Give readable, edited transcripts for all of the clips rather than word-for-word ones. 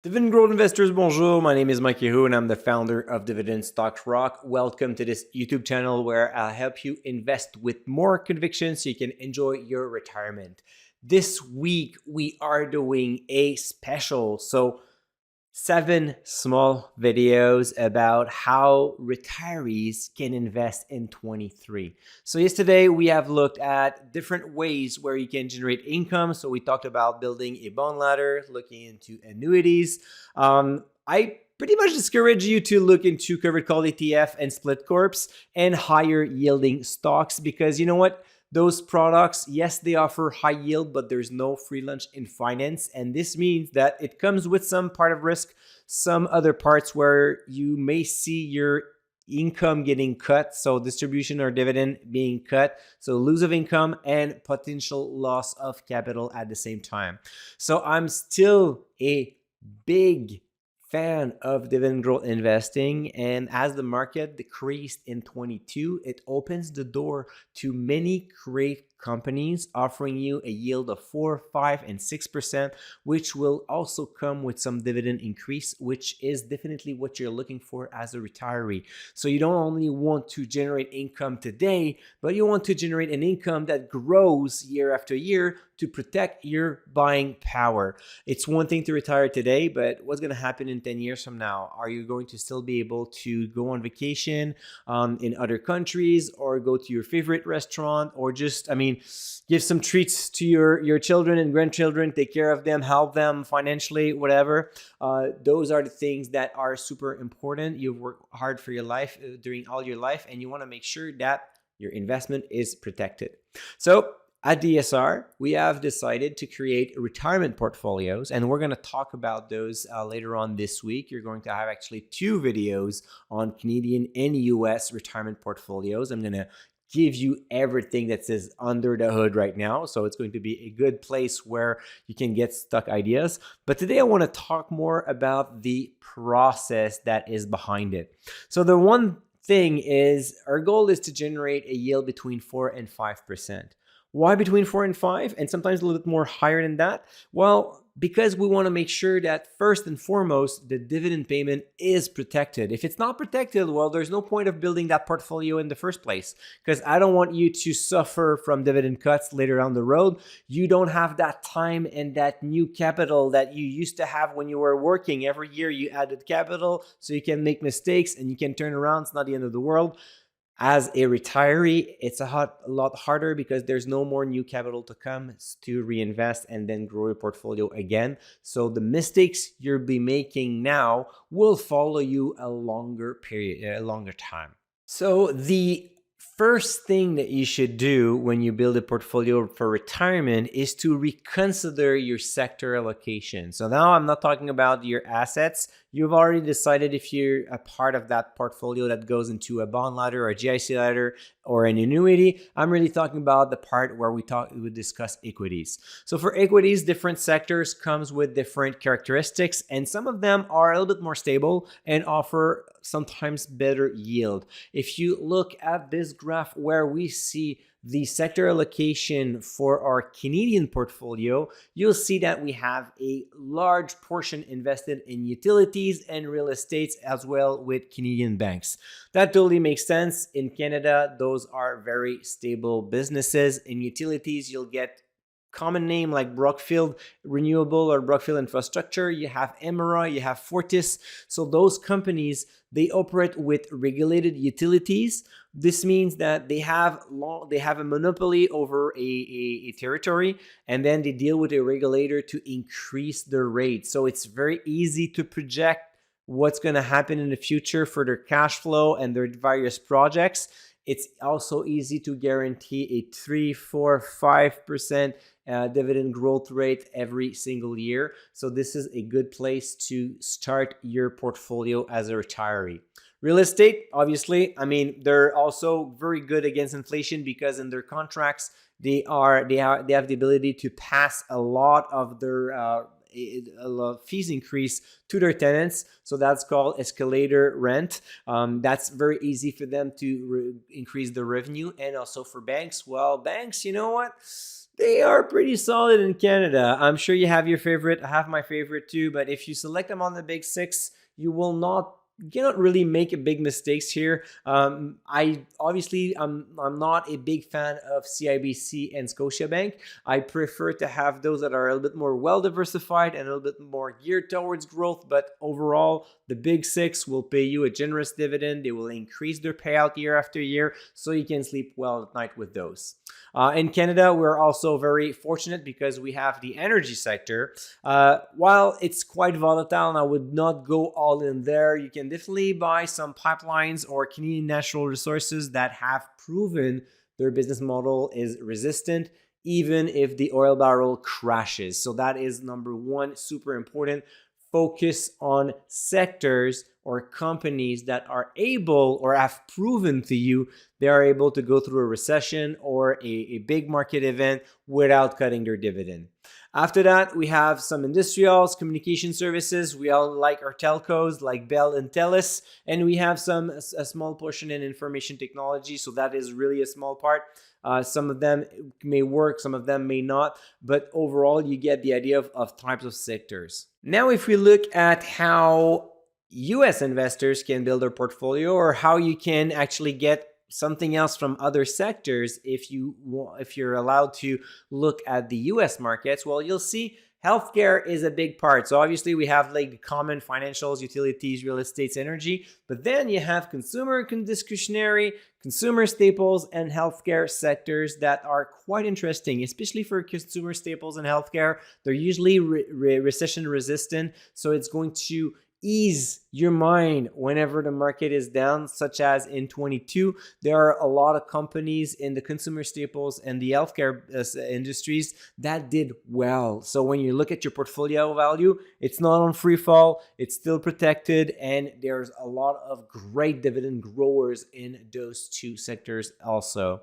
Dividend growth investors, bonjour. My name is Mike Yahoo and I'm the founder of Dividend Stocks Rock. Welcome to this YouTube channel where I'll help you invest with more conviction so you can enjoy your retirement. This week we are doing a special. So 7 small videos about how retirees can invest in 23. So yesterday we have looked at different ways where you can generate income. So we talked about building a bond ladder, looking into annuities. I pretty much discourage you to look into covered call ETF and split corps and higher yielding stocks because you know what? Those products, yes, they offer high yield, but there's no free lunch in finance. And this means that it comes with some part of risk, some other parts where you may see your income getting cut. So distribution or dividend being cut. So lose of income and potential loss of capital at the same time. So I'm still a big fan of dividend growth investing, and as the market decreased in 22, it opens the door to many great companies offering you a yield of 4, 5, and 6%, which will also come with some dividend increase, which is definitely what you're looking for as a retiree. So you don't only want to generate income today, but you want to generate an income that grows year after year to protect your buying power. It's one thing to retire today, but what's going to happen in 10 years from now? Are you going to still be able to go on vacation in other countries or go to your favorite restaurant or just, give some treats to your children and grandchildren, take care of them, help them financially, whatever. Those are the things that are super important. You've worked hard for your life during all your life, and you want to make sure that your investment is protected. So at DSR, we have decided to create retirement portfolios, and we're going to talk about those later on this week. You're going to have actually 2 videos on Canadian and US retirement portfolios. I'm going to give you everything that says under the hood right now. So it's going to be a good place where you can get stuck ideas. But today I want to talk more about the process that is behind it. So the one thing is our goal is to generate a yield between 4 and 5%. Why between 4 and 5 and sometimes a little bit more higher than that? Well, because we want to make sure that first and foremost, the dividend payment is protected. If it's not protected, well, there's no point of building that portfolio in the first place because I don't want you to suffer from dividend cuts later down the road. You don't have that time and that new capital that you used to have when you were working. Every year you added capital so you can make mistakes and you can turn around. It's not the end of the world. As a retiree, it's a lot harder because there's no more new capital to come to reinvest and then grow your portfolio again. So the mistakes you'll be making now will follow you a longer period, a longer time. So the first thing that you should do when you build a portfolio for retirement is to reconsider your sector allocation. So now I'm not talking about your assets. You've already decided if you're a part of that portfolio that goes into a bond ladder or a GIC ladder or an annuity. I'm really talking about the part where we discuss equities. So for equities, different sectors comes with different characteristics, and some of them are a little bit more stable and offer sometimes better yield. If you look at this graph where we see the sector allocation for our Canadian portfolio, you'll see that we have a large portion invested in utilities and real estates as well with Canadian banks. That totally makes sense. In Canada, those are very stable businesses. In utilities, you'll get common name like Brookfield Renewable or Brookfield Infrastructure. You have Emera, you have Fortis. So those companies, they operate with regulated utilities. This means that they have a monopoly over a territory, and then they deal with a regulator to increase their rate. So it's very easy to project what's going to happen in the future for their cash flow and their various projects. It's also easy to guarantee a 3, 4, 5% dividend growth rate every single year. So this is a good place to start your portfolio as a retiree. Real estate, obviously, they're also very good against inflation because in their contracts, they have the ability to pass a lot of their fees increase to their tenants. So that's called escalator rent. That's very easy for them to increase the revenue. And also for banks, well, banks, you know what? They are pretty solid in Canada. I'm sure you have your favorite. I have my favorite too. But if you select them on the big six, you cannot really make big mistakes here. I'm not a big fan of CIBC and Scotiabank. I prefer to have those that are a little bit more well diversified and a little bit more geared towards growth. But overall, the big six will pay you a generous dividend. They will increase their payout year after year, so you can sleep well at night with those. In Canada, we're also very fortunate because we have the energy sector. While it's quite volatile and I would not go all in there, you can definitely buy some pipelines or Canadian natural resources that have proven their business model is resistant even if the oil barrel crashes. So that is number one, super important. Focus on sectors or companies that are able or have proven to you they are able to go through a recession or a big market event without cutting their dividend. After that, we have some industrials, communication services. We all like our telcos like Bell and Telus, and we have a small portion in information technology. So that is really a small part. Some of them may work, some of them may not, but overall you get the idea of types of sectors. Now, if we look at how US investors can build their portfolio or how you can actually get something else from other sectors if you're allowed to look at the US markets, well, you'll see healthcare is a big part. So obviously we have like the common financials, utilities, real estate, energy, but then you have consumer discretionary, consumer staples, and healthcare sectors that are quite interesting, especially for consumer staples and healthcare. They're usually recession resistant, so it's going to ease your mind whenever the market is down, such as in 22. There are a lot of companies in the consumer staples and the healthcare industries that did well. So when you look at your portfolio value, it's not on free fall, it's still protected, and there's a lot of great dividend growers in those two sectors also.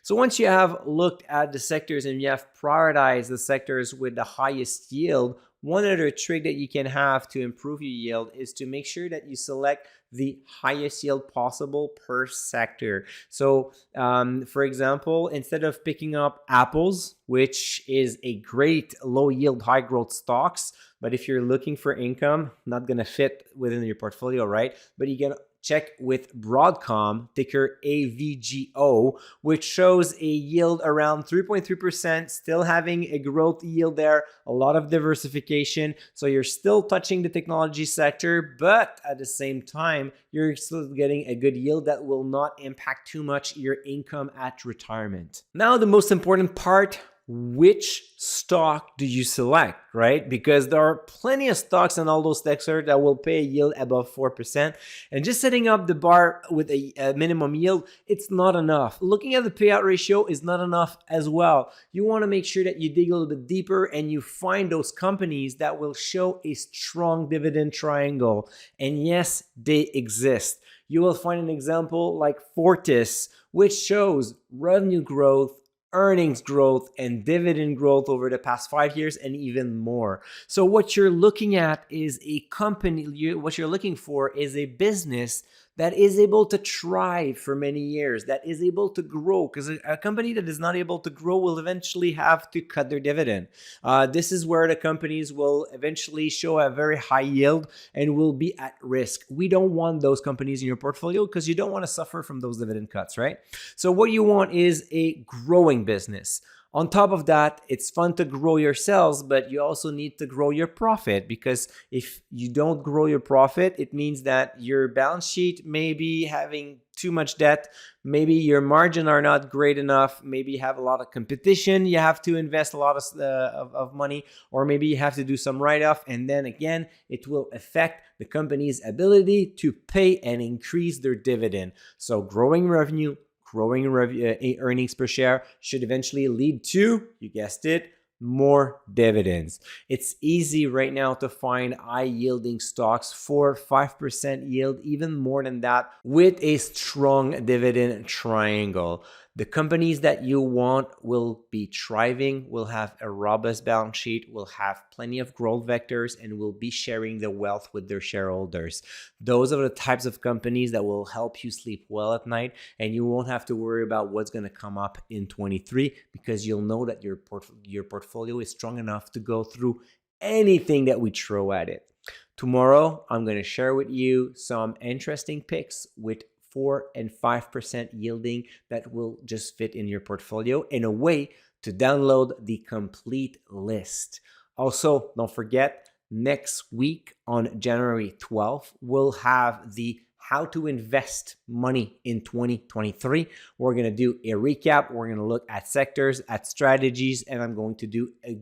So once you have looked at the sectors and you have prioritized the sectors with the highest yield, one other trick that you can have to improve your yield is to make sure that you select the highest yield possible per sector. So, for example, instead of picking up apples, which is a great low yield, high growth stocks, but if you're looking for income, not going to fit within your portfolio, right? But you can check with Broadcom, ticker AVGO, which shows a yield around 3.3%, still having a growth yield there, a lot of diversification. So you're still touching the technology sector, but at the same time, you're still getting a good yield that will not impact too much your income at retirement. Now, the most important part, which stock do you select, right? Because there are plenty of stocks in all those sectors that will pay a yield above 4%. And just setting up the bar with a minimum yield, it's not enough. Looking at the payout ratio is not enough as well. You want to make sure that you dig a little bit deeper and you find those companies that will show a strong dividend triangle. And yes, they exist. You will find an example like Fortis, which shows revenue growth, earnings growth, and dividend growth over the past 5 years and even more. So what you're looking at is a company, what you're looking for is a business that is able to thrive for many years, that is able to grow, because a company that is not able to grow will eventually have to cut their dividend. This is where the companies will eventually show a very high yield and will be at risk. We don't want those companies in your portfolio because you don't want to suffer from those dividend cuts, right? So what you want is a growing business. On top of that, it's fun to grow your sales, but you also need to grow your profit, because if you don't grow your profit, it means that your balance sheet may be having too much debt. Maybe your margin are not great enough. Maybe you have a lot of competition. You have to invest a lot of money, or maybe you have to do some write-off. And then again, it will affect the company's ability to pay and increase their dividend. So growing revenue, growing earnings per share should eventually lead to, you guessed it, more dividends. It's easy right now to find high yielding stocks for 5% yield, even more than that, with a strong dividend triangle. The companies that you want will be thriving, will have a robust balance sheet, will have plenty of growth vectors, and will be sharing the wealth with their shareholders. Those are the types of companies that will help you sleep well at night, and you won't have to worry about what's going to come up in 23 because you'll know that your portfolio is strong enough to go through anything that we throw at it. Tomorrow, I'm going to share with you some interesting picks with 4 and 5% yielding that will just fit in your portfolio in a way to download the complete list. Also, don't forget, next week on January 12th, we'll have the how to invest money in 2023. We're going to do a recap. We're going to look at sectors, at strategies, and I'm going to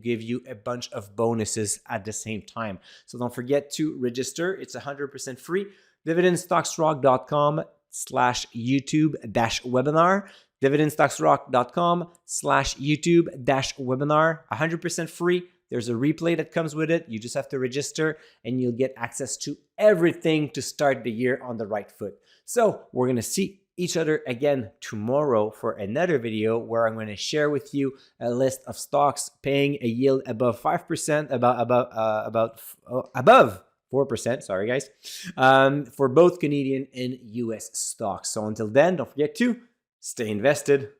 give you a bunch of bonuses at the same time. So don't forget to register. It's 100% free. dividendstocksrock.com/YouTube-webinar. dividendstocksrock.com/YouTube-webinar. 100% free. There's a replay that comes with it. You just have to register and you'll get access to everything to start the year on the right foot. So we're going to see each other again tomorrow for another video where I'm going to share with you a list of stocks paying a yield above 5%, above 4%, sorry guys, for both Canadian and US stocks. So until then, don't forget to stay invested.